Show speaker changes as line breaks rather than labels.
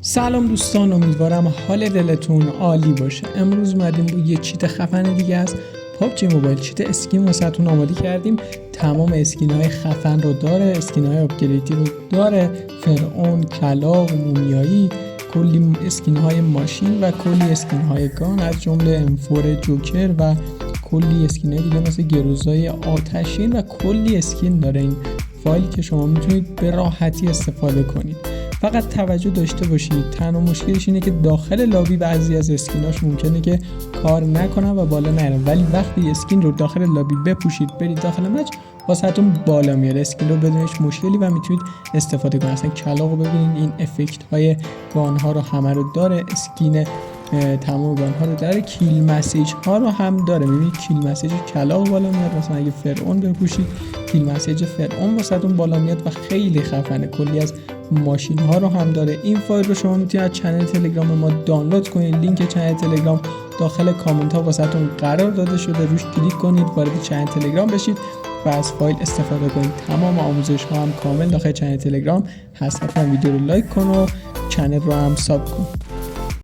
سلام دوستان، امیدوارم حال دلتون عالی باشه. امروز اومدیم با یه چیت خفن دیگه از پابجی موبایل. چیت اسکین واسهتون آماده کردیم. تمام اسکین های خفن رو داره، اسکین های آپگریدی رو داره، فرعون، کلاغ، مومیایی، کلی اسکین های ماشین و کلی اسکین های گان از جمله امفور جوکر و کلی اسکین های دیگه مثل گروزای آتشین و کلی اسکین داره این فایل که شما میتونید به راحتی استفاده کنید. فقط توجه داشته باشید، تنها مشکلش اینه که داخل لابی بعضی از اسکیناش ممکنه که کار نکنن و بالا نرن، ولی وقتی اسکین رو داخل لابی بپوشید برید داخل مچ واسهتون بالا میاد اسکین رو بدون هیچ مشکلی و میتونید استفاده کنید. مثلا کلاغ رو ببینید، این افکت های گان ها رو همه رو داره، اسکین تمام گان ها رو داره، کیل مسیج ها رو هم داره. میبینید کیل مسیج کلاغ بالا میاد، مثلا اگه فرعون بپوشید کیل مسیج فرعون واسهتون بالا میاد و خیلی خفنه. کلی از ماشین ها رو هم داره. این فایل رو شما میتونید از کانال تلگرام ما دانلود کنید. لینک کانال تلگرام داخل کامنت ها واسهتون قرار داده شده، روش کلیک کنید وارد کانال تلگرام بشید و از فایل استفاده کنید. تمام آموزش ها هم کامل داخل کانال تلگرام هست. حتما ویدیو رو لایک کن و کانال رو هم ساب کن.